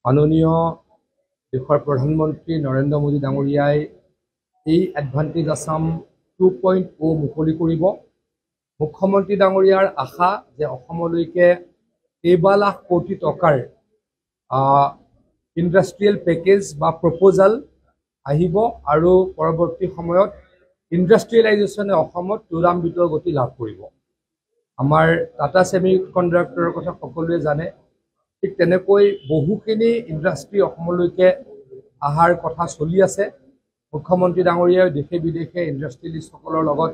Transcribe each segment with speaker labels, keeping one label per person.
Speaker 1: মাননীয় দেশৰ প্ৰধানমন্ত্ৰী নৰেন্দ্ৰ মোদী ডাঙৰীয়াই এই এডভান্টেজ আসাম 2.0 মুকলি কৰিব। মুখ্যমন্ত্ৰী ডাঙৰীয়াৰ আশা যে অসমলৈকে কেইবা লাখ কোটি টকাৰ ইণ্ডাষ্ট্ৰিয়েল পেকেজ বা প্ৰপ'জাল আহিব আৰু পৰৱৰ্তী সময়ত ইণ্ডাষ্ট্ৰিয়েলাইজেশ্যনে অসমত ত্বৰান্বিত গতি লাভ কৰিব। আমাৰ টাটা ছেমি কণ্ডাক্টৰৰ কথা সকলোৱে জানে, ঠিক তেনেকৈ বহুখিনি ইণ্ডাষ্ট্ৰি অসমলৈকে অহাৰ কথা চলি আছে। মুখ্যমন্ত্ৰী ডাঙৰীয়াই দেশে বিদেশে ইণ্ডাষ্ট্ৰিয়েলিষ্টসকলৰ লগত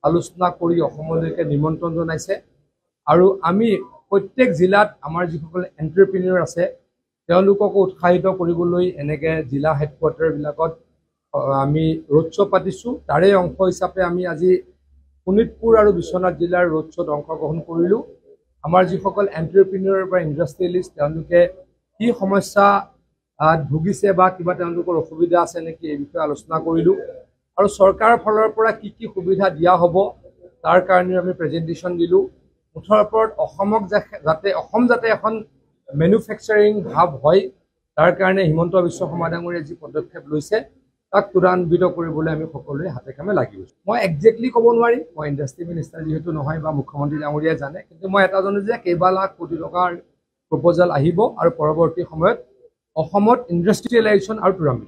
Speaker 1: আলোচনা কৰি অসমলৈকে নিমন্ত্ৰণ জনাইছে আৰু আমি প্ৰত্যেক জিলাত আমাৰ যিসকল এণ্টাৰপ্ৰিনিয়ৰ আছে তেওঁলোককো উৎসাহিত কৰিবলৈ এনেকৈ জিলা হেডকোৱাৰ্টাৰবিলাকত আমি ৰোড শ্ব' পাতিছোঁ। তাৰে অংশ হিচাপে আমি আজি শোণিতপুৰ আৰু বিশ্বনাথ জিলাৰ ৰোড শ্ব'ত অংশগ্ৰহণ কৰিলোঁ। আমাৰ যিসকল এণ্টাৰপ্ৰিনিয়ৰ বা ইণ্ডাষ্ট্ৰিয়েলিষ্ট তেওঁলোকে কি সমস্যা ভুগিছে বা কিবা তেওঁলোকৰ অসুবিধা আছে নেকি এই বিষয়ে আলোচনা কৰিলোঁ আৰু চৰকাৰৰ ফালৰ পৰা কি কি সুবিধা দিয়া হ'ব তাৰ কাৰণে আমি প্ৰেজেণ্টেশ্যন দিলোঁ। মুঠৰ ওপৰত অসম যাতে এখন মেনুফেকচাৰিং হাব হয় তাৰ কাৰণে হিমন্ত বিশ্ব শৰ্মা ডাঙৰীয়াই যি পদক্ষেপ লৈছে তাক ত্বৰান্বিত কৰিবলৈ আমি সকলোৱে হাতে কামে লাগি গৈছোঁ। মই একজেক্টলি ক'ব নোৱাৰিম, মই ইণ্ডাষ্ট্ৰি মিনিষ্টাৰ যিহেতু নহয় বা মুখ্যমন্ত্ৰী ডাঙৰীয়াই জানে, কিন্তু মই এটা জানো যে কেইবা লাখ কোটি টকাৰ প্ৰপ'জাল আহিব আৰু পৰৱৰ্তী সময়ত অসমত ইণ্ডাষ্ট্ৰিয়েলাইজেশ্যন আৰু ত্বৰান্বিত